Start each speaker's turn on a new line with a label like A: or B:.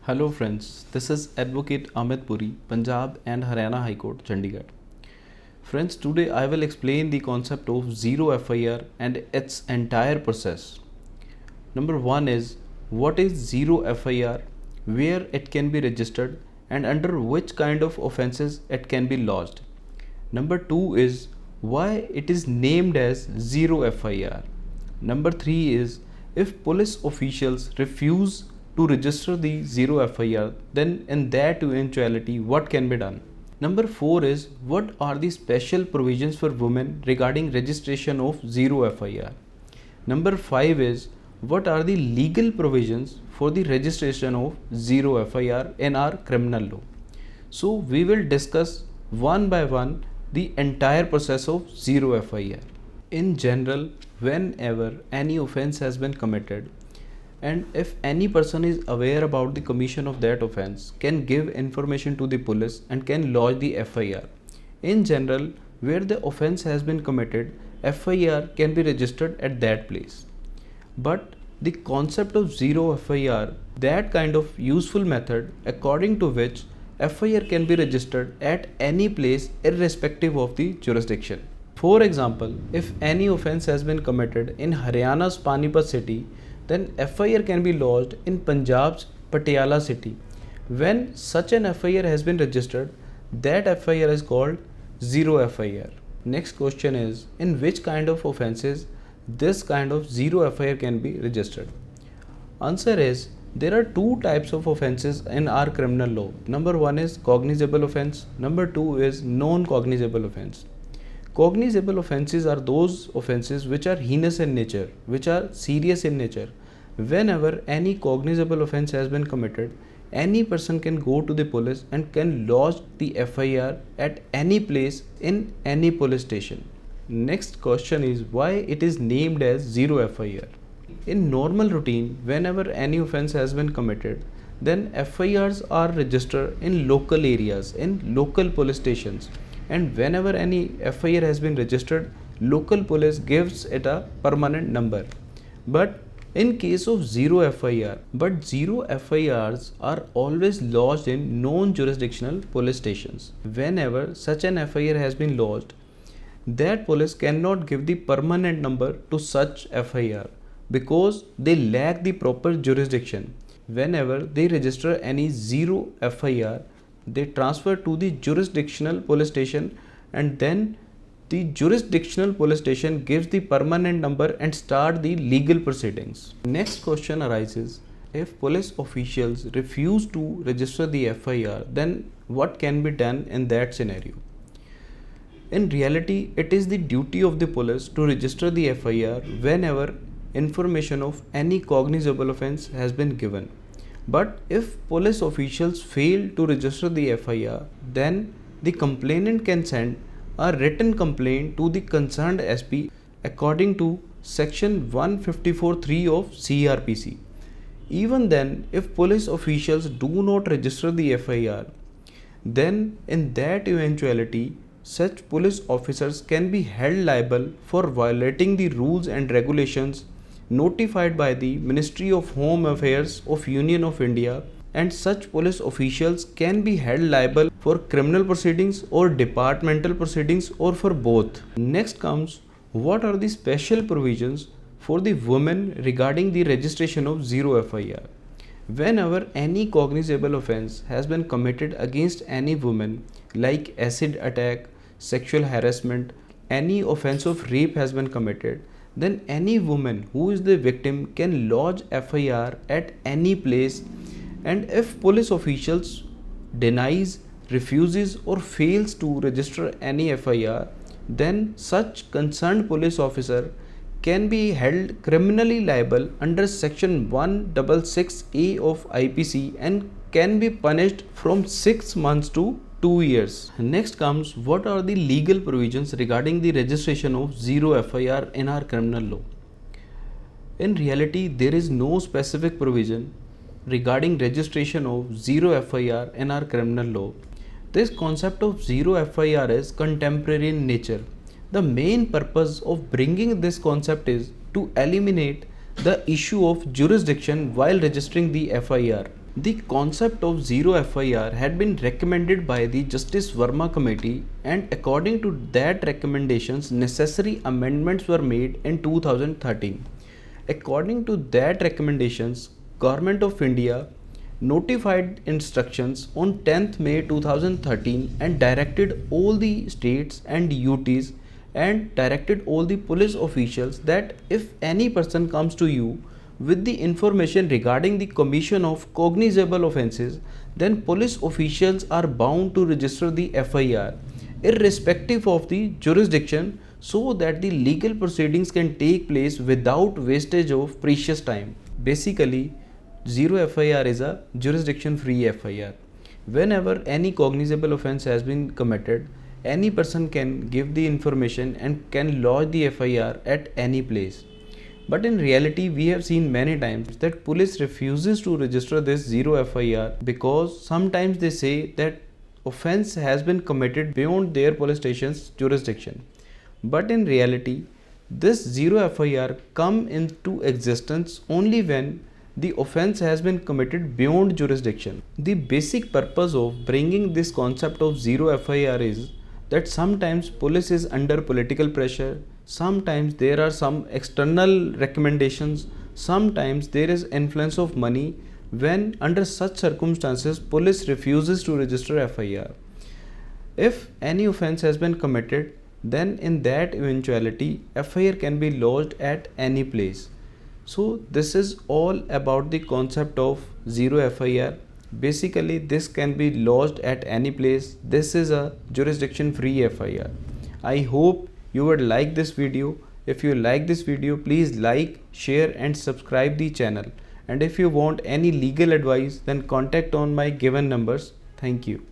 A: Hello friends, this is Advocate Amit Puri, Punjab and Haryana High Court, Chandigarh. Friends, today I will explain the concept of zero FIR and its entire process. Number 1 is what is zero FIR, where it can be registered and under which kind of offences it can be lodged. Number 2 is why it is named as zero FIR. Number 3 is if police officials refuse to register the zero FIR, then in that eventuality what can be done. Number 4 is what are the special provisions for women regarding registration of zero FIR. Number 5 is what are the legal provisions for the registration of zero FIR in our criminal law. So we will discuss one by one the entire process of zero FIR. In general, whenever any offense has been committed, and if any person is aware about the commission of that offense, can give information to the police and can lodge the FIR. In general, where the offense has been committed, FIR can be registered at that place. But the concept of zero FIR, that kind of useful method according to which FIR can be registered at any place irrespective of the jurisdiction. For example, if any offense has been committed in Haryana's Panipat city, then FIR can be lodged in Punjab's Patiala city. When such an FIR has been registered, that FIR is called zero FIR. Next question is, in which kind of offences this kind of zero FIR can be registered? Answer is, there are two types of offences in our criminal law. Number 1 is cognizable offence. Number 2 is non-cognizable offence. Cognizable offences are those offences which are heinous in nature, which are serious in nature. Whenever any cognizable offence has been committed, any person can go to the police and can lodge the FIR at any place in any police station. Next question is why it is named as zero FIR. In normal routine, whenever any offence has been committed, then FIRs are registered in local areas, in local police stations. And whenever any FIR has been registered, local police gives it a permanent number. But in case of zero FIR, zero FIRs are always lodged in non-jurisdictional police stations. Whenever such an FIR has been lodged, that police cannot give the permanent number to such FIR because they lack the proper jurisdiction. Whenever they register any zero FIR, they transfer to the jurisdictional police station, and then the jurisdictional police station gives the permanent number and start the legal proceedings. Next question arises, if police officials refuse to register the FIR, then what can be done in that scenario? In reality, it is the duty of the police to register the FIR whenever information of any cognizable offence has been given. But if police officials fail to register the FIR, then the complainant can send a written complaint to the concerned SP according to section 154(3) of CRPC. Even then, if police officials do not register the FIR, then in that eventuality, such police officers can be held liable for violating the rules and regulations notified by the Ministry of Home Affairs of Union of India, and such police officials can be held liable for criminal proceedings or departmental proceedings or for both. Next comes what are the special provisions for the women regarding the registration of zero FIR. Whenever any cognizable offence has been committed against any woman like acid attack, sexual harassment, any offence of rape has been committed, then any woman who is the victim can lodge FIR at any place, and if police officials denies, refuses or fails to register any FIR, then such concerned police officer can be held criminally liable under section 166A of IPC and can be punished from 6 months to 2 years. Next comes what are the legal provisions regarding the registration of zero FIR in our criminal law. In reality, there is no specific provision regarding registration of zero FIR in our criminal law. This concept of zero FIR is contemporary in nature. The main purpose of bringing this concept is to eliminate the issue of jurisdiction while registering the FIR. The concept of zero FIR had been recommended by the Justice Verma Committee, and according to that recommendations, necessary amendments were made in 2013. According to that recommendations, Government of India notified instructions on 10th May 2013 and directed all the states and UTs and directed all the police officials that if any person comes to you with the information regarding the commission of cognizable offences, then police officials are bound to register the FIR irrespective of the jurisdiction so that the legal proceedings can take place without wastage of precious time. Basically, zero FIR is a jurisdiction free FIR. Whenever any cognizable offence has been committed, any person can give the information and can lodge the FIR at any place. But in reality, we have seen many times that police refuses to register this zero FIR because sometimes they say that offense has been committed beyond their police station's jurisdiction. But in reality, this zero FIR come into existence only when the offense has been committed beyond jurisdiction. The basic purpose of bringing this concept of zero FIR is that sometimes police is under political pressure, sometimes there are some external recommendations, sometimes there is influence of money. When under such circumstances police refuses to register FIR, if any offense has been committed, then in that eventuality FIR can be lodged at any place. So this is all about the concept of zero FIR. Basically, this can be lodged at any place. This is a jurisdiction free FIR. I hope you would like this video. If you like this video, please like, share and subscribe the channel. And if you want any legal advice, then contact on my given numbers. Thank you.